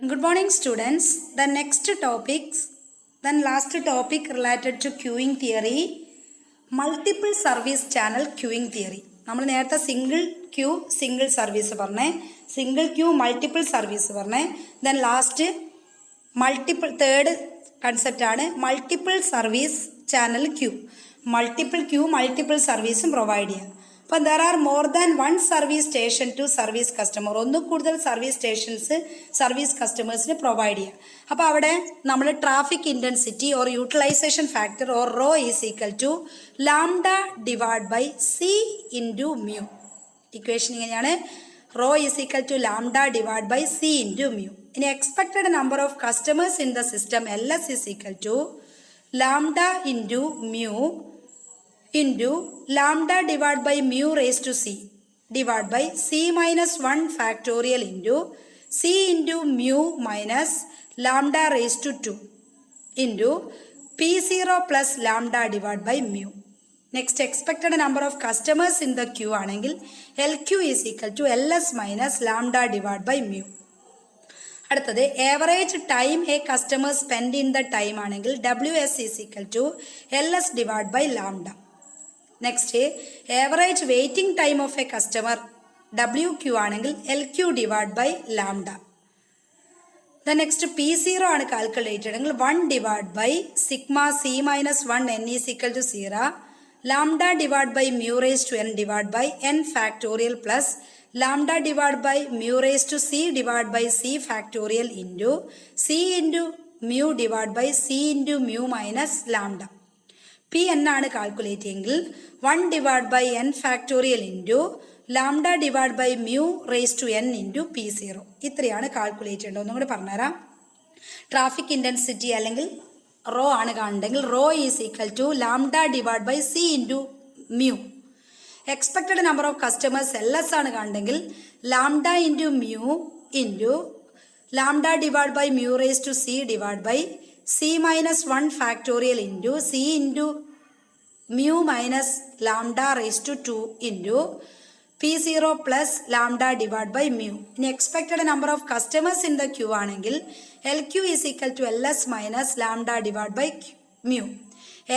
Good morning, students. The last topic related to queuing theory, multiple service channel queuing theory. നമ്മൾ നേരത്തെ single queue single service പറഞ്ഞേ, single queue multiple service പറഞ്ഞേ. Then last third concept ആണ് multiple service channel queue. Multiple queue multiple സർവീസും provide ചെയ്യുക. അപ്പം there are more than one service station to service customer. ഒന്നും കൂടുതൽ സർവീസ് സ്റ്റേഷൻസ് സർവീസ് കസ്റ്റമേഴ്സിന് provide ചെയ്യുക. അപ്പോൾ അവിടെ നമ്മൾ traffic intensity or utilization factor or rho is equal to lambda divide by C into mu. Equation ഇങ്ങനെയാണ്, raw is equal to lambda divide by C into mu. ഇനി expected number of customers in the system LS is equal to lambda into mu into lambda divided by mu raised to c divided by c minus 1 factorial into c into mu minus lambda raised to 2 into p0 plus lambda divided by mu. Next, expected number of customers in the queue ആണെങ്കിൽ LQ is equal to LS minus lambda divided by mu. അടുത്തത് average time a customer spend in the time ആണെങ്കിൽ WS is equal to LS divided by lambda. Next, average waiting time of a customer WQ ആണെങ്കിൽ LQ divided by lambda. The next P0 ആണ് calculated എങ്കിൽ 1 divided by sigma c minus 1 n is equal to 0 lambda divided by mu raised to n divided by n factorial plus lambda divided by mu raised to c divided by c factorial into c into mu divided by c into mu minus lambda. P എന്നാണ് calculate ചെയ്യെങ്കിൽ 1 divide by n factorial into lambda divide by mu raise to N into P0. ഇത്രയാണ് calculate ചെയ്യേണ്ടത്. ഒന്നും കൂടി പറഞ്ഞുതരാം. Traffic intensity അല്ലെങ്കിൽ rho ആണ് കാണുന്നുണ്ടെങ്കിൽ rho is equal to lambda divide by C into mu. Expected number of customers LS ആണ് കാണുന്നുണ്ടെങ്കിൽ lambda into mu into lambda divide by mu raise to C divide by c minus 1 factorial into c into mu minus lambda raised to 2 into P0 plus lambda divided by mu. In expected number of customers in the queue ആണെങ്കിൽ LQ is equal to LS minus lambda divided by mu.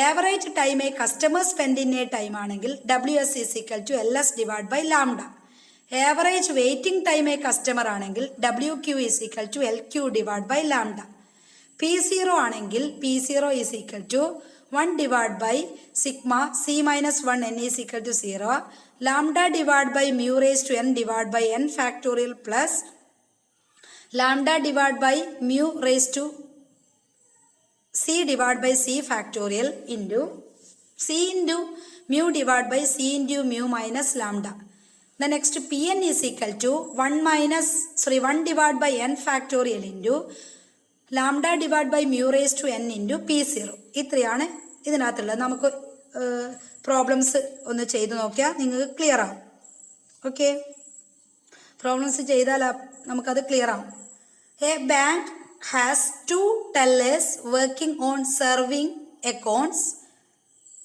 Average time a customer spend in a time ആണെങ്കിൽ WS is equal to LS divided by lambda. Average waiting time a customer ആണെങ്കിൽ WQ is equal to LQ divided by lambda. P0 ആണെങ്കിൽ P0 is equal to 1 divided by sigma c minus 1 n is equal to 0 lambda divided by mu raised to n divided by n factorial plus lambda divided by mu raised to c divided by c factorial into c into mu divided by c into mu minus lambda. The next Pn is equal to 1 divided by n factorial into lambda divide by mu raise to N into P0. ഇത്രയാണ് ഇതിനകത്തുള്ളത്. നമുക്ക് problems ഒന്ന് ചെയ്ത് നോക്കിയാൽ നിങ്ങൾക്ക് clear ആവും. Okay, problems ചെയ്താൽ നമുക്കത് clear ആവും. A bank has 2 tellers working on serving accounts.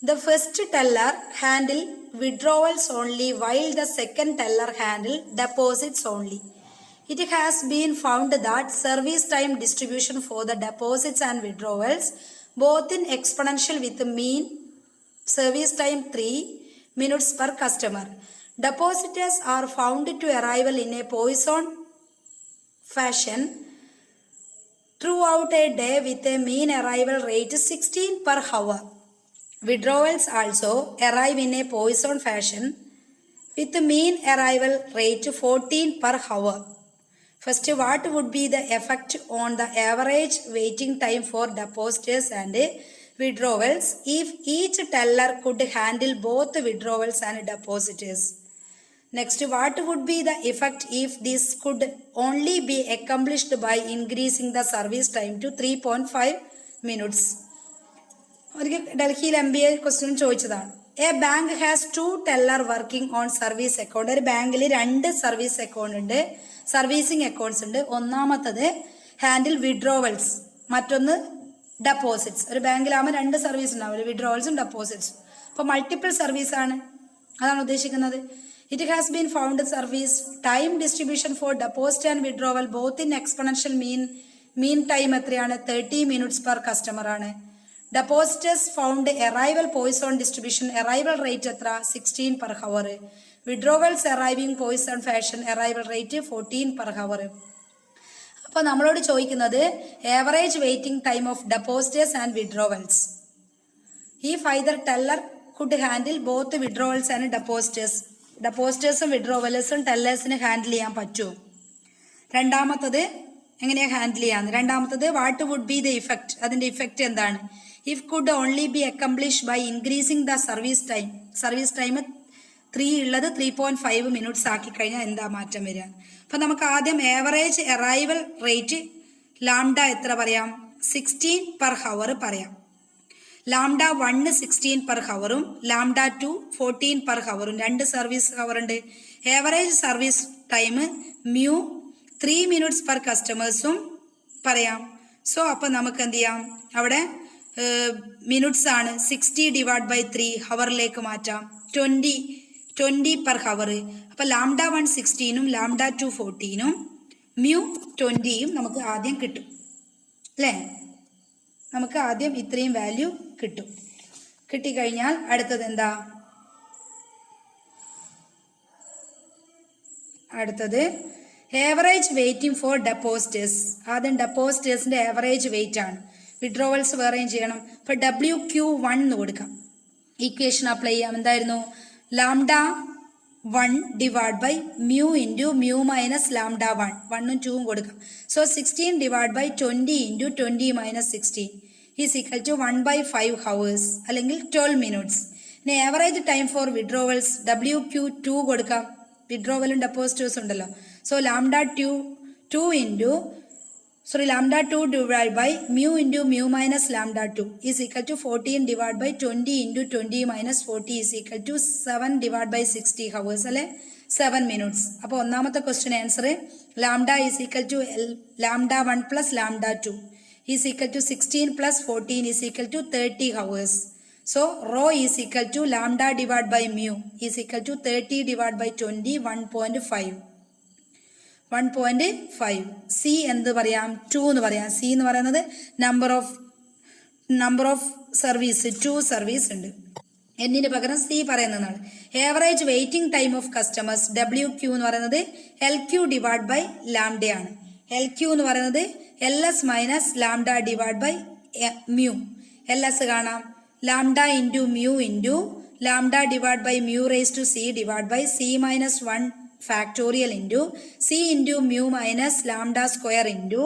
The first teller handle withdrawals only while the second teller handle deposits only. It has been found that service time distribution for the deposits and withdrawals both in exponential with mean service time 3 minutes per customer. Depositors are found to arrival in a Poisson fashion throughout a day with a mean arrival rate 16 per hour. Withdrawals also arrive in a Poisson fashion with mean arrival rate 14 per hour. First, what would be the effect on the average waiting time for depositors and withdrawals if each teller could handle both withdrawals and depositors? Next, what would be the effect if this could only be accomplished by increasing the service time to 3.5 minutes? ഡൽഹിയിൽ MBA question ചോദിച്ചതാണ്. A bank has 2 teller working on service account. ഒരു ബാങ്കിൽ 2 service account ഉണ്ട്, servicing accounts ഉണ്ട്. ഒന്നാമത്തത് handle withdrawals, മറ്റൊന്ന് deposits. ഒരു ബാങ്കിലാകുമ്പോൾ 2 service ഉണ്ടാവില്ല, വിഡ്രോവൽസും ഡെപ്പോസിറ്റ്സും. അപ്പോൾ മൾട്ടിപ്പിൾ സർവീസ് ആണ്, അതാണ് ഉദ്ദേശിക്കുന്നത്. It has been found service time distribution for deposit and withdrawal both in exponential mean time എത്രയാണ് 30 minutes per customer ആണ്. Depositors found arrival Poisson distribution arrival rate എത്ര 16 per hour. Withdrawals arriving Poisson fashion arrival rate 14 per hour. അപ്പോൾ നമ്മളോട് ചോദിക്കുന്നത് average waiting time of depositors and withdrawals. If either teller could handle both withdrawals and depositors. ഡെപ്പോസിറ്റേഴ്സും വിഡ്രോവലേഴ്സും ടെല്ലേഴ്സിന് handle ചെയ്യാൻ പറ്റുമോ? രണ്ടാമത്തത് എങ്ങനെയാണ് ഹാൻഡിൽ ചെയ്യാന്ന്. രണ്ടാമത്തത് what would be the effect, അതിന്റെ ഇഫക്റ്റ് എന്താണ്? If could only be accomplish by increasing the service time. Service time 3 ഉള്ളത് 3.5 മിനിറ്റ്സ് ആക്കി കഴിഞ്ഞാൽ എന്താ മാറ്റം വരിക? അപ്പൊ നമുക്ക് ആദ്യം ആവറേജ് അറൈവൽ റേറ്റ് ലാംഡ എത്ര പറയാം? 16 per hour പറയാം. ലാംഡ 1 16 per hourഉം ലാംഡ 2 14 per hourഉം 2 സർവീസ് ഹവർ ഉണ്ട്. Average service time mu 3 minutes per കസ്റ്റമേഴ്സും പറയാം. സോ അപ്പൊ നമുക്ക് എന്ത് ചെയ്യാം, അവിടെ മിനിറ്റ്സ് ആണ് 60 divided by 3 ഹവറിലേക്ക് മാറ്റാം. 20 per hour. അപ്പൊ ലാംഡ 1 16ഉം ലാംഡ 2 14ഉം മ്യൂ 20ഉം നമുക്ക് ആദ്യം കിട്ടും അല്ലേ? നമുക്ക് ആദ്യം ഇത്രയും വാല്യൂ കിട്ടും. കിട്ടിക്കഴിഞ്ഞാൽ അടുത്തത് എന്താ? അടുത്തത് ആവറേജ് വെയിറ്റിംഗ് ഫോർ ഡെപ്പോസിറ്റേഴ്സ്. ആദ്യം ഡെപ്പോസിറ്റേഴ്സിന്റെ ആവറേജ് വെയിറ്റ് ആണ്. വിഡ്രോവൽസ് വേറെയും ചെയ്യണം. ഇപ്പൊ WQ1 എന്ന് കൊടുക്കാം. ഈക്വേഷൻ അപ്ലൈ ചെയ്യാം. എന്തായിരുന്നു? Lambda 1 divided by mu into mu minus lambda 1. 1ഉം 2ഉം കൊടുക്കാം. So 16 divided by 20 into 20 minus 16 is equal to 1/5 hours അല്ലെങ്കിൽ 12 minutes. ഇനി average time for withdrawals WQ2 കൊടുക്കാം. വിഡ്രോവലും ഡെപ്പോസിറ്റേഴ്സ് ഉണ്ടല്ലോ. So lambda 2 divided by mu into mu minus lambda 2 is equal to 14 divided by 20 into 20 minus 40 is equal to 7 divided by 60 hours അല്ലെ 7 minutes. അപ്പോൾ ഒന്നാമത്തെ question answer lambda is equal to lambda 1 plus lambda 2 is equal to 16 plus 14 is equal to 30 hours. So rho is equal to lambda divided by mu is equal to 30 divided by 20 1.5. C എന്ത് പറയാം? 2 എന്ന് പറയാം. C എന്ന് പറയുന്നത് number of service 2 service ഉണ്ട്. എന്നിന് പകരം C പറയുന്നതാണ്. Average waiting time of customers WQ എന്ന് പറയുന്നത് LQ ഡിവൈഡ് ബൈ ലാംഡ ആണ്. LQ എന്ന് പറയുന്നത് LS minus lambda divide by mu. LS കാണാം. Lambda into mu into lambda divide by mu raise to C divide by C minus 1 factorial into C into mu minus lambda square into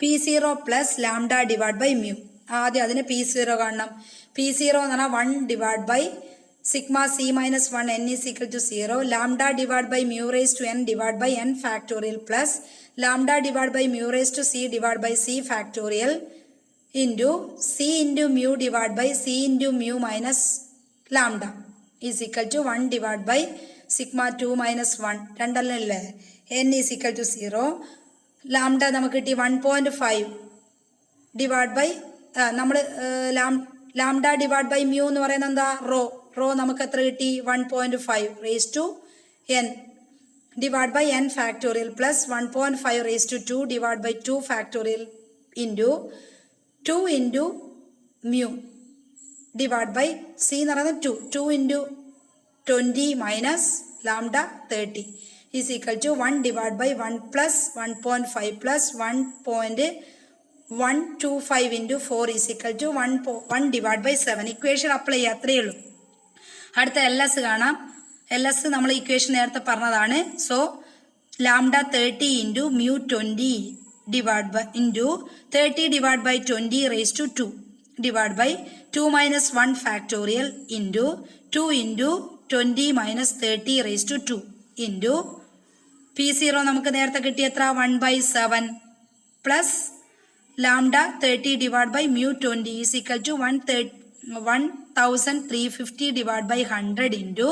P0 plus lambda divide by mu. ആദ്യം അതിന് P0 കാണണം. P0 എന്ന് പറഞ്ഞാൽ 1 divide by sigma C minus 1 n is equal to 0 lambda divide by mu raise to n divide by n factorial plus lambda divide by mu raise to C divide by C factorial into C into mu divide by C into mu minus lambda is equal to 1 divide by sigma 2 minus 1 രണ്ടല്ലേ n is equal to 0. Lambda നമുക്ക് കിട്ടി 1.5 divide by നമ്മൾ lambda divide by mu എന്ന് പറയുന്നത് എന്താ? Rho നമുക്ക് എത്ര കിട്ടി? 1.5 raise to n divided by n factorial plus 1.5 raised to 2 divided by 2 factorial into 2 into mu divided by C എന്ന് പറയുന്നത് 2 into 20 minus lambda 30 is equal to 1 divided by 1 plus 1.5 plus 1.125 into 4 is equal to 1 divided by 7. Equation apply ചെയ്യുക, അത്രയേ ഉള്ളൂ. അടുത്ത LS കാണാം. LS നമ്മൾ equation നേരത്തെ പറഞ്ഞതാണ്. So lambda 30 into mu 20 divide by into 30 divide by 20 raise to 2 divide by 2 minus 1 factorial into 2 into 20 minus 30 raise to 2 into P0 നമുക്ക് നേരത്തെ കിട്ടിയ എത്ര? 1/7 plus lambda 30 divide by mu 20 is equal to 1350 divided by 100 into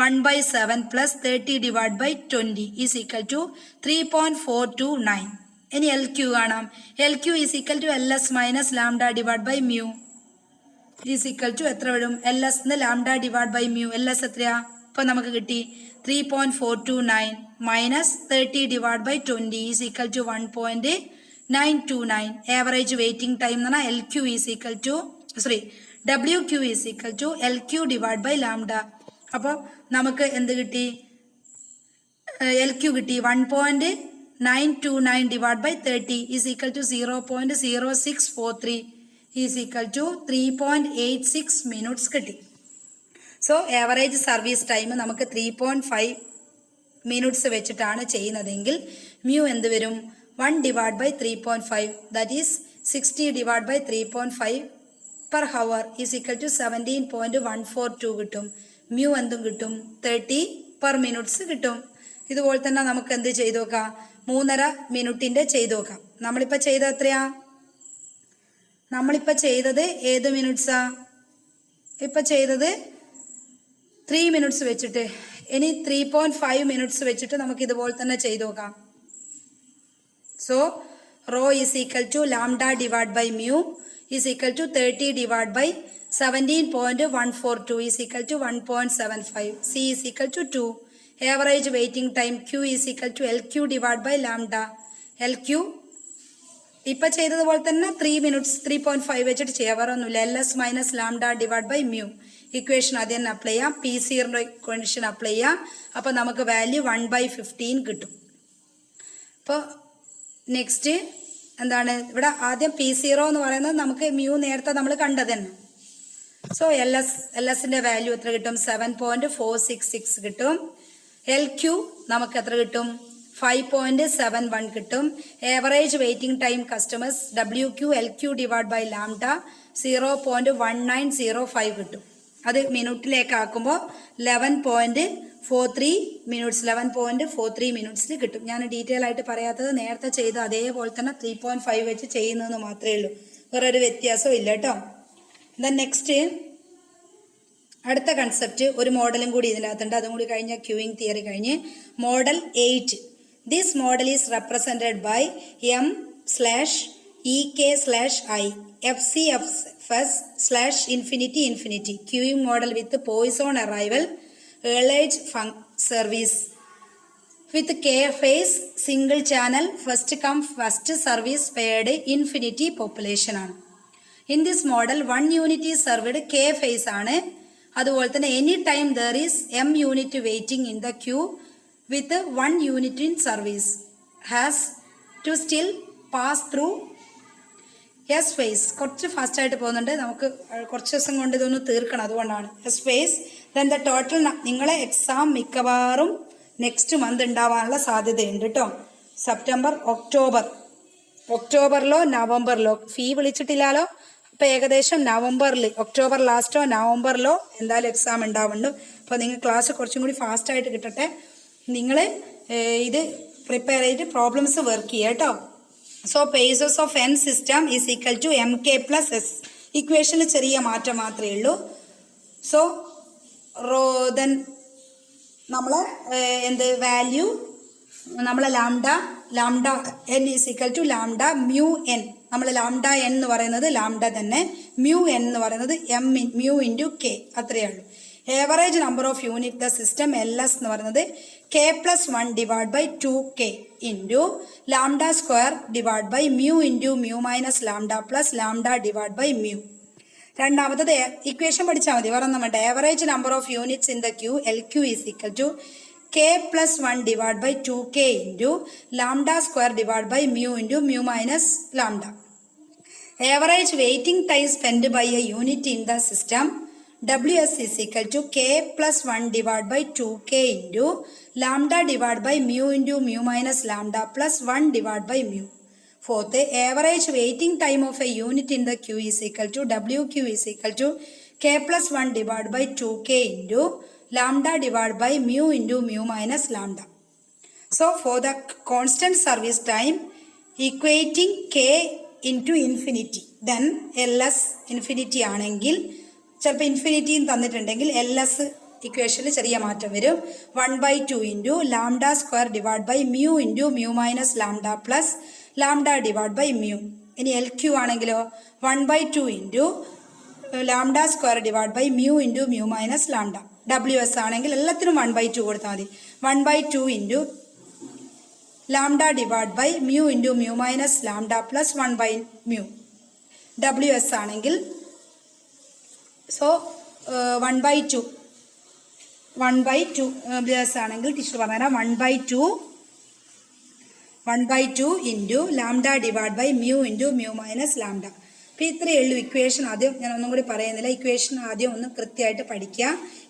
1/7 plus 30 divided by 20 is equal to 3.429. ഇനി LQ കാണാം. LQ is equal to LS minus lambda divided by mu is equal to എത്ര വരും? LS ന്ന് lambda divided by mu. LS എത്രയാ? അപ്പോൾ നമുക്ക് കിട്ടി 3.429 minus 30 divide by 20 is equal to 1.929. Average waiting time എന്ന് പറഞ്ഞാൽ WQ is equal to LQ divide by lambda. അപ്പോൾ നമുക്ക് എന്ത് കിട്ടി? LQ കിട്ടി 1.929 divide by 30 is equal to 0.0643 is equal to 3.86 minutes കിട്ടി. സോ ആവറേജ് സർവീസ് ടൈം നമുക്ക് 3.5 minutes വെച്ചിട്ടാണ് ചെയ്യുന്നതെങ്കിൽ മ്യൂ എന്ത് വരും? 1 divide by 3.5 that is 60 divide by 3.5 per hour is equal to 17.142 കിട്ടും. മ്യൂ എന്തും കിട്ടും? 30 പെർ മിനിറ്റ്സ് കിട്ടും. ഇതുപോലെ തന്നെ നമുക്ക് എന്ത് ചെയ്തു നോക്കാം? 3.5 മിനിറ്റിൻ്റെ ചെയ്തു നോക്കാം. നമ്മളിപ്പോൾ ചെയ്തത് എത്രയാ? നമ്മളിപ്പോൾ ചെയ്തത് ഏത് മിനിറ്റ്സാ? ഇപ്പം ചെയ്തത് 3 മിനിറ്റ്സ് വെച്ചിട്ട്. ഇനി 3.5 മിനിറ്റ്സ് വെച്ചിട്ട് നമുക്ക് ഇതുപോലെ തന്നെ ചെയ്തു നോക്കാം. So rho is equal to lambda divide by mu is equal to 30 divide by 17.142 is equal to 1.75. C is equal to 2. Average waiting time Q is equal to LQ divide by lambda. LQ ഇപ്പം ചെയ്തതുപോലെ തന്നെ 3 minutes 3.5 വെച്ചിട്ട് ചെയ്യാം, വേറെ ഒന്നുമില്ല. LS minus lambda divide by mu. Equation അത് തന്നെ apply ചെയ്യാം. P0 ഇക്വേഷൻ അപ്ലൈ ചെയ്യാം. അപ്പോൾ നമുക്ക് വാല്യൂ 1/15 കിട്ടും. അപ്പോൾ നെക്സ്റ്റ് എന്താണ്? ഇവിടെ ആദ്യം P0 എന്ന് പറയുന്നത് നമുക്ക് മ്യൂ നേരത്തെ നമ്മൾ കണ്ടത് തന്നെ. സോ LSന്റെ വാല്യൂ എത്ര കിട്ടും? 7.466 കിട്ടും. LQ നമുക്ക് എത്ര കിട്ടും? 5.71 കിട്ടും. Average waiting time customers WQ LQ divide by lambda 0.1905 കിട്ടും. അത് മിനിറ്റിലേക്ക് ആക്കുമ്പോൾ 11.43 മിനിറ്റ്സിൽ കിട്ടും. ഞാൻ ഡീറ്റെയിൽ ആയിട്ട് പറയാത്തത് നേരത്തെ ചെയ്ത് അതേപോലെ തന്നെ 3.5 വെച്ച് ചെയ്യുന്നതെന്ന് മാത്രമേ ഉള്ളൂ, വേറൊരു വ്യത്യാസവും ഇല്ല കേട്ടോ. ദെൻ നെക്സ്റ്റ് അടുത്ത കൺസെപ്റ്റ് ഒരു മോഡലും കൂടി ഇതിനകത്തുണ്ട്. അതും കൂടി കഴിഞ്ഞ ക്യൂയിങ് തിയറി കഴിഞ്ഞ് model 8. This model is represented by M/EK/I FCFS/infinity queuing model with Poisson arrival earliage service with K phase single channel first come first service paired infinity population ആണ്. In this model 1 unit is served K phase ആണ്. അതുപോലെ തന്നെ any time there is M unit waiting in the queue with 1 unit in service has to still pass through S phase. കുറച്ച് fast ആയിട്ട് പോകുന്നുണ്ട്, നമുക്ക് കുറച്ച് ദിവസം കൊണ്ട് ഇതൊന്ന് തീർക്കണം, അതുകൊണ്ടാണ് S phase. then the total നിങ്ങളെ എക്സാം മിക്കവാറും നെക്സ്റ്റ് മന്ത് ഉണ്ടാവാനുള്ള സാധ്യതയുണ്ട് കേട്ടോ. സെപ്റ്റംബർ ഒക്ടോബറിലോ നവംബറിലോ ഫീ വിളിച്ചിട്ടില്ലല്ലോ. അപ്പോൾ ഏകദേശം നവംബറിൽ, ഒക്ടോബർ ലാസ്റ്റോ നവംബറിലോ എന്തായാലും എക്സാം ഉണ്ടാവുന്നുണ്ട്. അപ്പോൾ നിങ്ങൾ ക്ലാസ് കുറച്ചും കൂടി ഫാസ്റ്റായിട്ട് കിട്ടട്ടെ. നിങ്ങൾ ഇത് പ്രിപ്പയർ ചെയ്തിട്ട് പ്രോബ്ലംസ് വർക്ക് ചെയ്യുക കേട്ടോ. So phases of N system is equal to MK plus S. ഇക്വേഷനിൽ ചെറിയ മാറ്റം മാത്രമേ ഉള്ളൂ. സോ ദെൻ നമ്മൾ എന്ത് വാല്യൂ നമ്മൾ lambda N is equal to lambda mu N. നമ്മൾ ലാംഡ N എന്ന് പറയുന്നത് ലാംഡ തന്നെ, മ്യൂ N എന്ന് പറയുന്നത് മ്യൂ ഇൻറ്റു K, അത്രയേ ഉള്ളൂ. Average number of unit the system LS എന്ന് പറയുന്നത് K+1 divide by 2K into lambda square divide by mu into mu minus lambda plus lambda divide by mu. രണ്ടാമത്തത് equation പഠിച്ചാൽ മതി, വേറെ നമ്മുടെ average number of units in the queue LQ is equal to K+1 divide by 2K into lambda square divide by mu into mu minus lambda. Average waiting time spend by a unit in the system WS is equal to K+1 divided by 2K into lambda divided by mu into mu minus lambda plus 1 divided by mu. Fourth, average waiting time of a unit in the queue is equal to WQ is equal to K+1 divided by 2K into lambda divided by mu into mu minus lambda. So, for the constant service time equating K into infinity, then LS infinity ആണെങ്കിൽ ചിലപ്പോൾ ഇൻഫിനിറ്റിയും തന്നിട്ടുണ്ടെങ്കിൽ LS ഇക്വേഷനിൽ ചെറിയ മാറ്റം വരും. 1/2 into lambda square divide by mu into mu minus lambda plus lambda divide by mu. ഇനി LQ ആണെങ്കിലോ 1/2 into lambda square divide by mu into mu minus lambda. WS ആണെങ്കിൽ എല്ലാത്തിനും 1/2 കൊടുത്താൽ മതി. 1/2 into lambda divide by mu into mu minus lambda plus 1/μ. WS ആണെങ്കിൽ so 1/2 WS ആണെങ്കിൽ teacher പറഞ്ഞുതരാം. 1/2 into lambda divide by mu into mu minus lambda. അപ്പോൾ ഇത്രയേ ഉള്ളൂ ഇക്വേഷൻ. ആദ്യം ഞാൻ ഒന്നും കൂടി പറയുന്നില്ല, ഇക്വേഷൻ ആദ്യം ഒന്ന് കൃത്യമായിട്ട് പഠിക്കുക.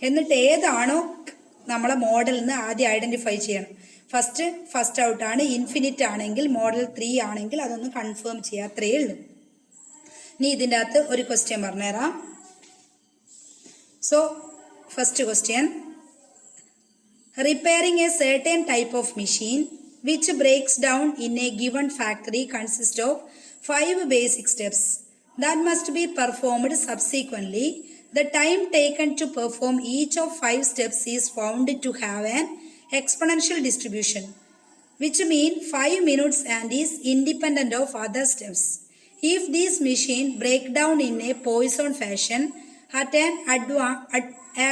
എന്നിട്ട് ഏതാണോ നമ്മളെ മോഡലിൽ നിന്ന് ആദ്യം ഐഡൻറ്റിഫൈ ചെയ്യണം. ഫസ്റ്റ് ഔട്ടാണ്. ഇൻഫിനിറ്റ് ആണെങ്കിൽ മോഡൽ 3 ആണെങ്കിൽ അതൊന്ന് കൺഫേം ചെയ്യുക, അത്രയേ ഉള്ളൂ. ഇനി ഇതിൻ്റെ അകത്ത് ഒരു ക്വസ്റ്റ്യൻ പറഞ്ഞുതരാം. So first question, repairing a certain type of machine which breaks down in a given factory consists of 5 basic steps that must be performed subsequently. The time taken to perform each of 5 steps is found to have an exponential distribution, which means 5 minutes and is independent of other steps. If this machine breaks down in a Poisson fashion at an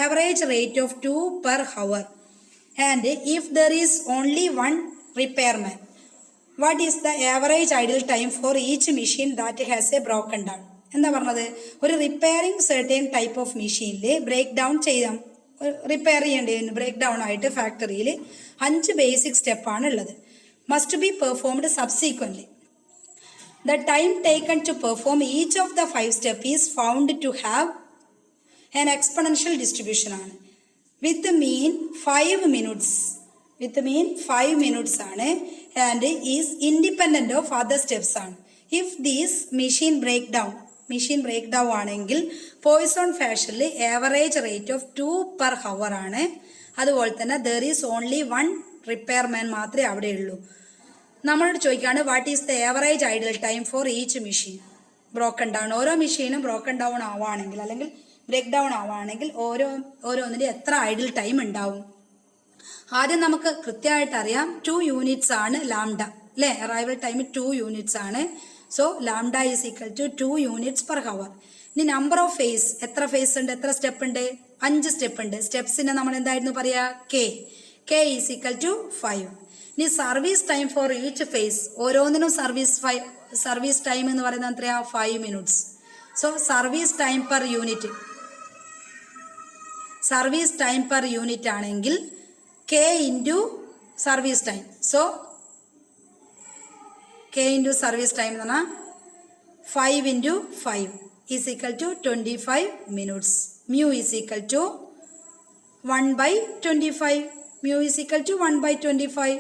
average rate of 2 per hour, and if there is only one repairman, what is the average idle time for each machine that has a broken down? എന്താ പറഞ്ഞത്? ഒരു repairing certain type of മെഷീനിൽ break down ചെയ്യാം, repair ചെയ്യേണ്ടി break down ആയിട്ട് ഫാക്ടറിയിൽ 5 basic സ്റ്റെപ്പാണ് ഉള്ളത്. Must be performed subsequently. The time taken to perform each of the 5 steps is found to have an exponential distribution ആണ്. With mean 5 minutes. With mean 5 minutes ആണ് and is independent of other steps ആണ്. If this machine breakdown ആണെങ്കിൽ poison ഫാഷനിൽ average rate of 2 per hour ആണ്. അതുപോലെ തന്നെ there is only one repairman മാത്രമേ അവിടെ ഉള്ളൂ. നമ്മളോട് ചോദിക്കുകയാണ് what is the average idle time for each machine broken down. ഓരോ മെഷീനും ബ്രോക്കൺ ഡൗൺ ആവുകയാണെങ്കിൽ അല്ലെങ്കിൽ ബ്രേക്ക് ഡൗൺ ആവുകയാണെങ്കിൽ ഓരോന്നിൻ്റെ എത്ര ഐഡൽ ടൈം ഉണ്ടാവും? ആദ്യം നമുക്ക് കൃത്യമായിട്ട് അറിയാം 2 യൂണിറ്റ്സ് ആണ് ലാംഡ, അല്ലേ? അറൈവൽ ടൈം 2 യൂണിറ്റ്സ് ആണ്. So lambda is equal to 2 units per hour. ഇനി നമ്പർ ഓഫ് ഫേസ്, എത്ര ഫേസ് ഉണ്ട്, എത്ര സ്റ്റെപ്പ് ഉണ്ട്? 5 സ്റ്റെപ്പ് ഉണ്ട്. സ്റ്റെപ്സിനെ നമ്മൾ എന്തായിരുന്നു പറയുക? K is equal to 5. ഇനി service time for each phase, ഓരോന്നിനും സർവീസ് ടൈം എന്ന് പറയുന്നത് എത്രയാ? 5 minutes. So service time per unit ആണെങ്കിൽ K into service time. So K into service time എന്ന് പറഞ്ഞാൽ 5 into 5 is equal to 25 minutes. Mu is equal to 1/25. Mu is equal to 1/25.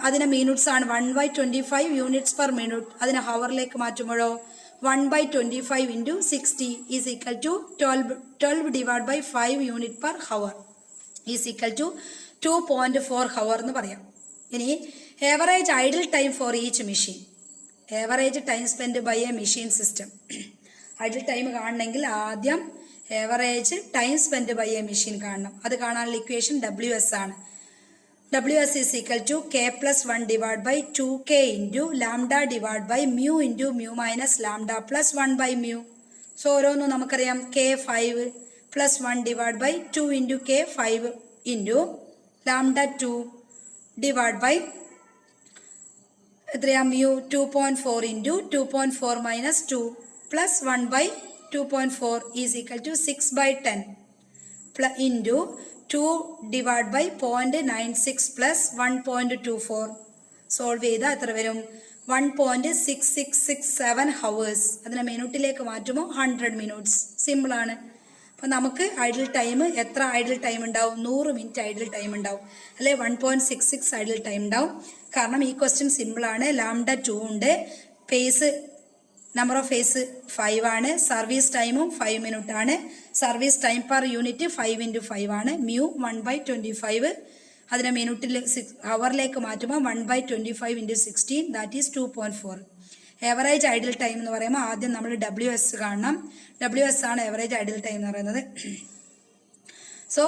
അതിന് minutes ആണ്. 1/25 units per minute. അതിനെ ഹവറിലേക്ക് മാറ്റുമ്പോഴോ 1/25 into 60 is equal to 12 divide by 5 unit per hour is equal to 2.4 hour എന്ന് പറയാം. ഇനി average idle time for each machine, average time spend by a machine system. Idle time കാണണമെങ്കിൽ ആദ്യം average time spend by a machine കാണണം. അത് കാണാനുള്ള equation WS ആണ്. WS is equal to K plus 1 divided by 2K into lambda divided by mu into mu minus lambda plus 1 by mu. So ഓരോന്നും നമുക്കറിയാം K 5 plus 1 divided by 2 into K 5 into lambda 2 divided by എത്രയാ? mu 2.4 into 2.4 minus 2 plus 1 by 2.4 is equal to 6/10 into 2 divided by 0.96 plus 1.24. Solve ചെയ്താൽ എത്ര വരും? 1.6667 hours. അതിനെ മിനിറ്റിലേക്ക് മാറ്റുമ്പോൾ 100 minutes. സിമ്പിളാണ്. അപ്പോൾ നമുക്ക് ഐഡൽ ടൈം എത്ര ഐഡൽ ടൈം ഉണ്ടാവും? 100 മിനിറ്റ് ഐഡൽ ടൈം ഉണ്ടാവും, അല്ലെ? 1.66 ഐഡൽ ടൈം ഉണ്ടാവും. കാരണം ഈ ക്വസ്റ്റ്യൻ സിമ്പിളാണ്. ലാംഡ 2 ഉണ്ട്, ഫേസ് നമ്പർ ഓഫ് ഫേസ് 5 ആണ്, സർവീസ് ടൈമും 5 മിനിറ്റ് ആണ്, service time per unit 5 into 5 ആണ്, മ്യൂ 1/25. അതിനെ മിനിറ്റിൽ ഹവറിലേക്ക് മാറ്റുമ്പോൾ 1/25 into 16 that is 2.4. Average idle time എന്ന് പറയുമ്പോൾ ആദ്യം നമ്മൾ WS കാണണം. WS ആണ് ആവറേജ് ഐഡൽ ടൈം എന്ന് പറയുന്നത്. So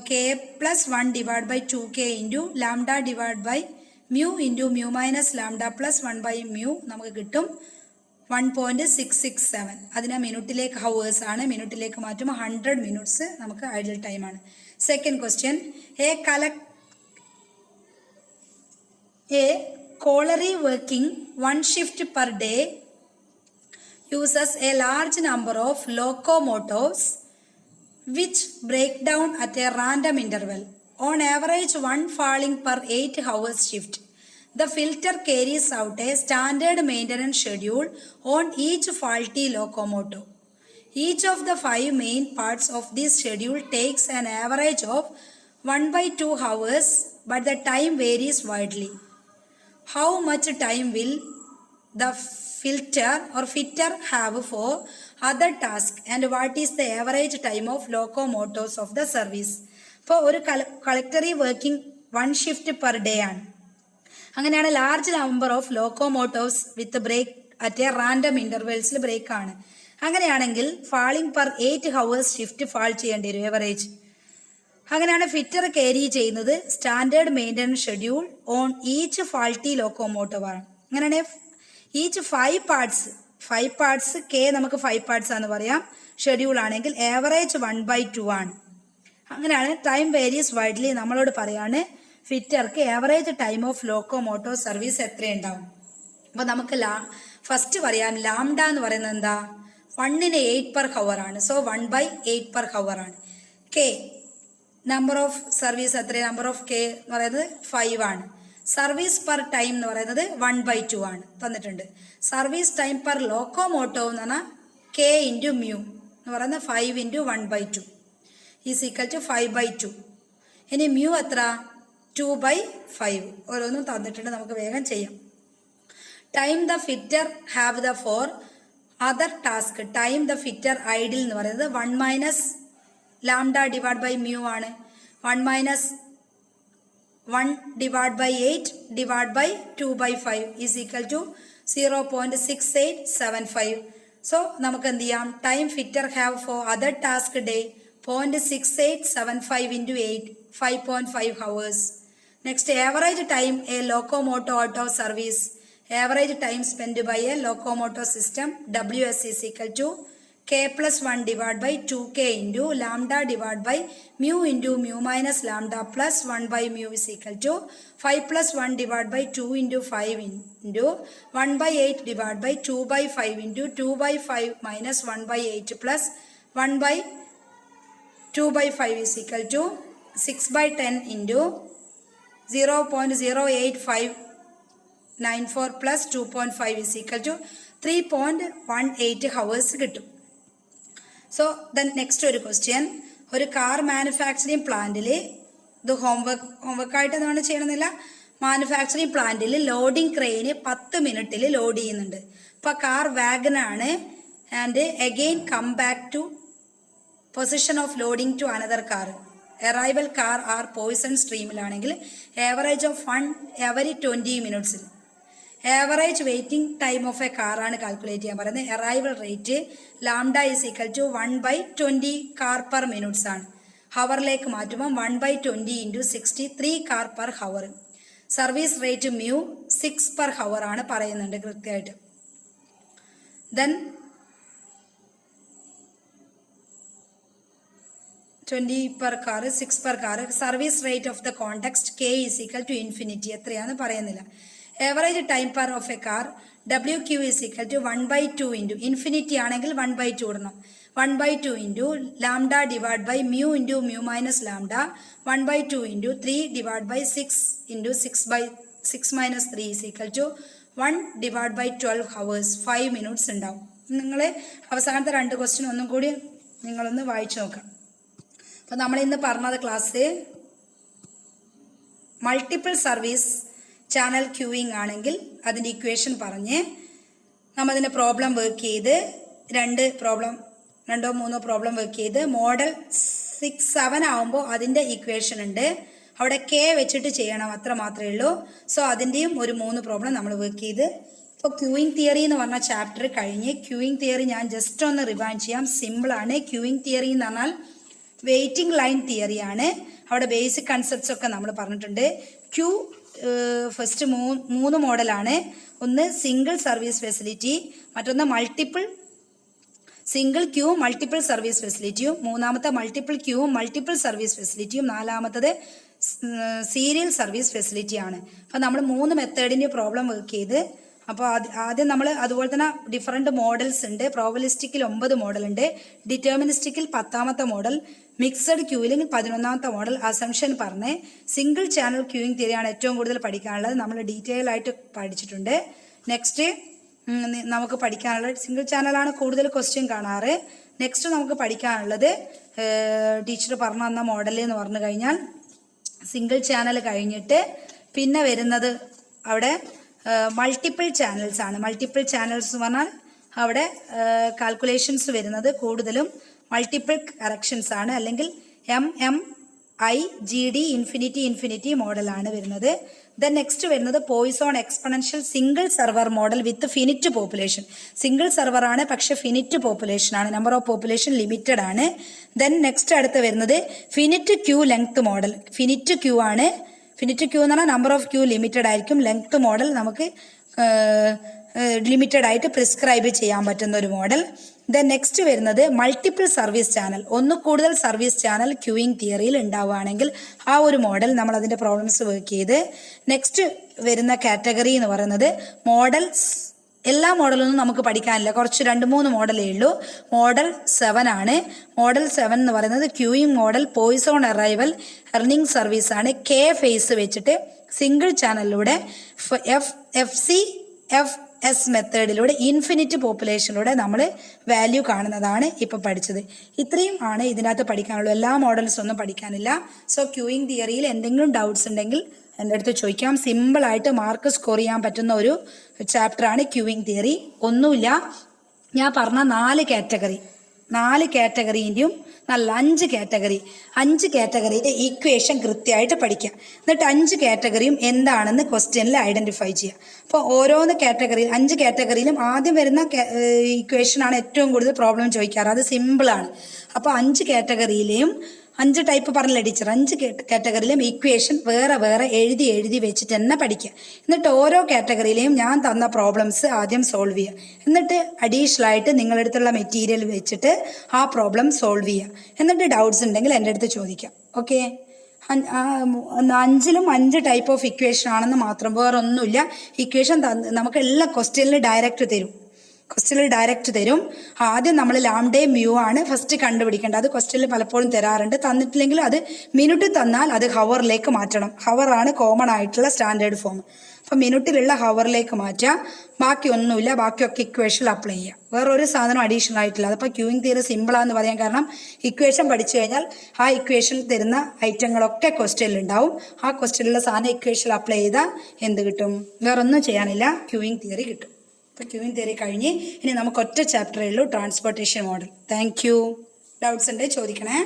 K plus 1 divided by 2K into lambda divide by mu into mu minus lambda plus 1 by mu നമുക്ക് കിട്ടും 1.667. അതിനെ മിനിറ്റിലേക്ക് ഹവേഴ്സ് ആണ്. മിനിറ്റിലേക്ക് മാറ്റുമ്പോൾ 100 മിനിറ്റ്സ് നമുക്ക് ഐഡിയൽ ടൈമാണ്. Second question, A colliery working one shift per day uses a large number of locomotives which break down at a random interval. On average, one falling per 8 hours shift. The filter carries out a standard maintenance schedule on each faulty locomotive. Each of the 5 main parts of this schedule takes an average of 1/2 hours, but the time varies widely. How much time will the fitter have for other tasks, and what is the average time of locomotives of the service? ഇപ്പോൾ ഒരു കളക്ടറി working 1 shift per day ആണ്. അങ്ങനെയാണ് large number of locomotives with break at a random ഇന്റർവെൽസിൽ break ആണ്. അങ്ങനെയാണെങ്കിൽ falling per 8 hours shift fall ചെയ്യേണ്ടി വരും എവറേജ്. അങ്ങനെയാണ് ഫിറ്റർ ക്യാരി ചെയ്യുന്നത് standard maintenance schedule on each faulty locomotive ആണ്. അങ്ങനെയാണ് ഈച്ച് 5 പാർട്സ് കെ നമുക്ക് 5 പാർട്സ് ആണെന്ന് പറയാം. ഷെഡ്യൂൾ ആണെങ്കിൽ ആവറേജ് 1/2 ആണ്. അങ്ങനെയാണ് ടൈം വേരീസ് വൈഡ്ലി. നമ്മളോട് പറയാണ് ഫിറ്റർക്ക് average time of locomotive service എത്രയുണ്ടാവും. അപ്പോൾ നമുക്ക് ഫസ്റ്റ് പറയാം ലാംഡ എന്ന് പറയുന്നത് എന്താ, 1ന് 8 per hour ആണ്. സോ 1/8 per hour ആണ്. കെ നമ്പർ ഓഫ് സർവീസ് എത്ര, നമ്പർ ഓഫ് കെ എന്ന് പറയുന്നത് 5 ആണ്. സർവീസ് പെർ ടൈം എന്ന് പറയുന്നത് 1/2 ആണ് തന്നിട്ടുണ്ട്. സർവീസ് ടൈം പെർ ലോക്കോമോട്ടീവ് എന്ന് പറഞ്ഞാൽ കെ ഇൻറ്റു മ്യൂ എന്ന് പറയുന്നത് 5 × 1/2 ഈസ് ഈക്വൽ ടു 5/2. ഇനി മ്യൂ എത്ര, 2/5. ഓരോന്നും തന്നിട്ടുണ്ട്, നമുക്ക് വേഗം ചെയ്യാം. Time the fitter have the four other task. Time the fitter idle എന്ന് പറയുന്നത് 1 - ലാംഡ ഡിവൈഡ് ബൈ മ്യൂ ആണ്. 1 - 1 divide by 8 divide by 2/5 is equal to 0.6875. So നമുക്ക് എന്ത് ചെയ്യാം, time fitter have for other task day 0.6875 × 8 5.5 hours. Next, average time a locomotive out of service. Average time spent by a locomotive system WS is equal to K plus 1 divided by 2K into lambda divided by mu into mu minus lambda plus 1 by mu is equal to 5 plus 1 divided by 2 into 5 into 1/8 divided by 2/5 into 2/5 minus 1/8 plus 1/2/5 is equal to 6/10 into 0.08594 plus 2.5 is equal to 3.18 hours കിട്ടും. So then next ഒരു question, ഒരു car manufacturing പ്ലാന്റിൽ, ഇത് ഹോംവർക്കായിട്ട് എന്താണ് ചെയ്യണമെന്നില്ല, manufacturing പ്ലാന്റിൽ loading crane 10 മിനിറ്റിൽ load ചെയ്യുന്നുണ്ട്. ഇപ്പോൾ കാർ വാഗനാണ് and again come back to position of loading to another car. Arrival car are Poisson സ്ട്രീമിലാണെങ്കിൽ ആവറേജ് ഓഫ് 1 every 20 മിനിറ്റ്സിൽ. Average waiting time of a car ആണ് കാൽക്കുലേറ്റ് ചെയ്യാൻ പറയുന്നത്. Arrival rate lambda is equal to 1/20 car per minutes ആണ്. ഹവറിലേക്ക് മാറ്റുമ്പോൾ 1/20 × 60 3 car per hour. Service rate mu 6 per hour ആണ് പറയുന്നുണ്ട് കൃത്യമായിട്ട്. Then 20 per car 6 per car. Service rate of the context K is equal to infinity, എത്രയാണെന്ന് പറയുന്നില്ല. Average time per of a car WQ is equal to 1/2 into infinity ആണെങ്കിൽ 1/2 ഇടണം. 1/2 into lambda divide by mu into mu minus lambda 1/2 into 3 divide by 6 into 6/6 minus 3 is equal to 1 divide by 12 hours 5 minutes ഉണ്ടാവും. നിങ്ങൾ അവസാനത്തെ 2 question ഒന്നും കൂടി നിങ്ങളൊന്ന് വായിച്ചു നോക്കാം. അപ്പോൾ നമ്മൾ ഇന്ന് പറഞ്ഞത് class multiple service channel queuing ആണെങ്കിൽ അതിൻ്റെ ഇക്വേഷൻ പറഞ്ഞ് നമ്മളതിൻ്റെ പ്രോബ്ലം വർക്ക് ചെയ്ത് 2 3 പ്രോബ്ലം വർക്ക് ചെയ്ത് മോഡൽ 6-7 ആകുമ്പോൾ അതിൻ്റെ ഇക്വേഷൻ ഉണ്ട്, അവിടെ K വെച്ചിട്ട് ചെയ്യണം, അത്ര മാത്രമേ ഉള്ളൂ. സോ അതിൻ്റെയും ഒരു 3 പ്രോബ്ലം നമ്മൾ വർക്ക് ചെയ്ത്. ഇപ്പോൾ ക്യൂയിങ് തിയറി എന്ന് പറഞ്ഞ ചാപ്റ്റർ കഴിഞ്ഞ് ക്യൂയിങ് തിയറി ഞാൻ ജസ്റ്റ് ഒന്ന് റിവൈൻഡ് ചെയ്യാം. സിമ്പിളാണ്. ക്യൂയിങ് തിയറി എന്ന് പറഞ്ഞാൽ വെയിറ്റിംഗ് ലൈൻ തിയറിയാണ്. അവിടെ ബേസിക് കൺസെപ്റ്റ്സ് ഒക്കെ നമ്മൾ പറഞ്ഞിട്ടുണ്ട്. ക്യൂ ഫസ്റ്റ് 3 മോഡലാണ്. ഒന്ന് സിംഗിൾ സർവീസ് ഫെസിലിറ്റി, മറ്റൊന്ന് സിംഗിൾ ക്യൂ മൾട്ടിപ്പിൾ സർവീസ് ഫെസിലിറ്റിയും, മൂന്നാമത്തെ മൾട്ടിപ്പിൾ ക്യൂവും മൾട്ടിപ്പിൾ സർവീസ് ഫെസിലിറ്റിയും, നാലാമത്തത് സീരിയൽ സർവീസ് ഫെസിലിറ്റിയാണ്. അപ്പോൾ നമ്മൾ 3 മെത്തേഡിൻ്റെ പ്രോബ്ലം വർക്ക് ചെയ്ത്. അപ്പോൾ ആദ്യം നമ്മൾ അതുപോലെ തന്നെ ഡിഫറെൻറ്റ് മോഡൽസ് ഉണ്ട്. പ്രോബബിലിസ്റ്റിക്കിൽ 9 മോഡൽ ഉണ്ട്, ഡിറ്റർമിനിസ്റ്റിക്കിൽ 10ാമത്തെ മോഡൽ, മിക്സഡ് ക്യൂവിൽ 11ാമത്തെ മോഡൽ, അസംഷൻ പറഞ്ഞ് സിംഗിൾ ചാനൽ ക്യൂയിങ് തിയറിയാണ് ഏറ്റവും കൂടുതൽ പഠിക്കാനുള്ളത്. നമ്മൾ ഡീറ്റെയിൽ ആയിട്ട് പഠിച്ചിട്ടുണ്ട്. നെക്സ്റ്റ് നമുക്ക് പഠിക്കാനുള്ളത് സിംഗിൾ ചാനലാണ് കൂടുതൽ ക്വസ്റ്റ്യൻ കാണാറ്. നെക്സ്റ്റ് നമുക്ക് പഠിക്കാനുള്ളത് ടീച്ചർ പറഞ്ഞു തന്ന മോഡൽ എന്ന് പറഞ്ഞു കഴിഞ്ഞാൽ സിംഗിൾ ചാനൽ കഴിഞ്ഞിട്ട് പിന്നെ വരുന്നത് അവിടെ മൾട്ടിപ്പിൾ ചാനൽസ് ആണ്. മൾട്ടിപ്പിൾ ചാനൽസ് എന്ന് പറഞ്ഞാൽ അവിടെ കാൽക്കുലേഷൻസ് വരുന്നത് കൂടുതലും മൾട്ടിപ്പിൾ കറക്ഷൻസ് ആണ്, അല്ലെങ്കിൽ MMIGD ഇൻഫിനിറ്റി മോഡലാണ് വരുന്നത്. ദെൻ നെക്സ്റ്റ് വരുന്നത് Poisson exponential single server model with finite population. Single server ആണ്, പക്ഷെ ഫിനിറ്റ് പോപ്പുലേഷൻ ആണ്, നമ്പർ ഓഫ് പോപ്പുലേഷൻ ലിമിറ്റഡ് ആണ്. ദെൻ നെക്സ്റ്റ് അടുത്ത് വരുന്നത് finite queue length model. Finite queue ആണ്. ഫിനിറ്റ് ക്യൂ എന്ന് പറഞ്ഞാൽ നമ്പർ ഓഫ് ക്യൂ ലിമിറ്റഡ് ആയിരിക്കും. ലെങ്ത് മോഡൽ നമുക്ക് ലിമിറ്റഡ് ആയിട്ട് പ്രിസ്ക്രൈബ് ചെയ്യാൻ പറ്റുന്ന ഒരു മോഡൽ. ദെൻ നെക്സ്റ്റ് വരുന്നത് മൾട്ടിപ്പിൾ സർവീസ് ചാനൽ. ഒന്ന് കൂടുതൽ സർവീസ് ചാനൽ ക്യൂയിങ് തിയറിയിൽ ഉണ്ടാവുകയാണെങ്കിൽ ആ ഒരു മോഡൽ നമ്മൾ അതിന്റെ പ്രോബ്ലംസ് വർക്ക് ചെയ്ത്. നെക്സ്റ്റ് വരുന്ന കാറ്റഗറി എന്ന് പറയുന്നത് മോഡൽസ്. എല്ലാ മോഡലൊന്നും നമുക്ക് പഠിക്കാനില്ല, കുറച്ച് 2-3 മോഡലേ ഉള്ളൂ. മോഡൽ 7 ആണ്. മോഡൽ 7 എന്ന് പറയുന്നത് queuing model Poisson arrival Erlang service ആണ്. K ഫേസ് വെച്ചിട്ട് സിംഗിൾ ചാനലിലൂടെ FCFS മെത്തേഡിലൂടെ ഇൻഫിനിറ്റ് പോപ്പുലേഷനിലൂടെ നമ്മൾ വാല്യൂ കാണുന്നതാണ് ഇപ്പം പഠിച്ചത്. ഇത്രയും ആണ് ഇതിനകത്ത് പഠിക്കാനുള്ളൂ. എല്ലാ മോഡൽസ് ഒന്നും പഠിക്കാനില്ല. സോ ക്യൂയിങ് തിയറിയിൽ എന്തെങ്കിലും ഡൗട്ട്സ് ഉണ്ടെങ്കിൽ എൻ്റെ അടുത്ത് ചോദിക്കാം. സിമ്പിളായിട്ട് മാർക്ക് സ്കോർ ചെയ്യാൻ പറ്റുന്ന ഒരു ചാപ്റ്ററാണ് ക്യൂയിങ് തിയറി. ഒന്നുമില്ല, ഞാൻ പറഞ്ഞ 4 കാറ്റഗറിൻ്റെയും നല്ല 5 കാറ്റഗറിയുടെ ഈക്വേഷൻ കൃത്യമായിട്ട് പഠിക്കുക. എന്നിട്ട് 5 കാറ്റഗറിയും എന്താണെന്ന് ക്വസ്റ്റ്യനിൽ ഐഡന്റിഫൈ ചെയ്യുക. അപ്പോൾ ഓരോന്ന് കാറ്റഗറിയിൽ 5 കാറ്റഗറിയിലും ആദ്യം വരുന്ന ഈക്വേഷനാണ് ഏറ്റവും കൂടുതൽ പ്രോബ്ലം ചോദിക്കാറ്. അത് സിമ്പിളാണ്. അപ്പോൾ 5 കാറ്റഗറിയിലെയും 5 ടൈപ്പ് പറഞ്ഞില്ല ടീച്ചർ, 5 കാറ്റഗറിയിലും ഈക്വേഷൻ വേറെ എഴുതി വെച്ചിട്ട് തന്നെ പഠിക്കുക. എന്നിട്ട് ഓരോ കാറ്റഗറിയിലെയും ഞാൻ തന്ന പ്രോബ്ലംസ് ആദ്യം സോൾവ് ചെയ്യുക. എന്നിട്ട് അഡീഷണൽ ആയിട്ട് നിങ്ങളുടെ അടുത്തുള്ള മെറ്റീരിയൽ വെച്ചിട്ട് ആ പ്രോബ്ലം സോൾവ് ചെയ്യുക. എന്നിട്ട് ഡൗട്ട്സ് ഉണ്ടെങ്കിൽ എൻ്റെ അടുത്ത് ചോദിക്കാം. ഓക്കെ, 5ലും 5 ടൈപ്പ് ഓഫ് ഇക്വേഷൻ ആണെന്ന് മാത്രം, വേറെ ഒന്നുമില്ല. ഇക്വേഷൻ നമുക്ക് എല്ലാ ക്വസ്റ്റ്യനിൽ ഡയറക്റ്റ് തരും. ആദ്യം നമ്മൾ ലാംഡയും മ്യൂ ആണ് ഫസ്റ്റ് കണ്ടുപിടിക്കേണ്ടത്. അത് ക്വസ്റ്റ്യനിൽ പലപ്പോഴും തരാറുണ്ട്. തന്നിട്ടില്ലെങ്കിൽ അത് മിനിറ്റ് തന്നാൽ അത് ഹവറിലേക്ക് മാറ്റണം. ഹവറാണ് കോമൺ ആയിട്ടുള്ള സ്റ്റാൻഡേർഡ് ഫോം. അപ്പം മിനിറ്റിലുള്ള ഹവറിലേക്ക് മാറ്റാം. ബാക്കി ഒന്നുമില്ല, ബാക്കിയൊക്കെ ഇക്വേഷൻ അപ്ലൈ ചെയ്യുക. വേറൊരു സാധനം അഡീഷണൽ ആയിട്ടില്ല. അതപ്പോൾ ക്യൂയിങ് തിയറി സിമ്പിളാന്ന് പറയാൻ കാരണം ഇക്വേഷൻ പഠിച്ചു കഴിഞ്ഞാൽ ആ ഇക്വേഷനിൽ തരുന്ന ഐറ്റങ്ങളൊക്കെ ക്വസ്റ്റ്യനിൽ ഉണ്ടാവും. ആ ക്വസ്റ്റ്യനിലുള്ള സാധനം ഇക്വേഷൻ അപ്ലൈ ചെയ്താൽ എന്ത് കിട്ടും? വേറൊന്നും ചെയ്യാനില്ല, ക്യൂയിങ് തിയറി കിട്ടും. അപ്പോൾ ക്യൂയിങ് തിയറി കഴിഞ്ഞ് ഇനി നമുക്ക് ഒറ്റ ചാപ്റ്ററേ ഉള്ളൂ, transportation model. Thank you. Doubts ഉണ്ടെങ്കിൽ ചോദിക്കണേ.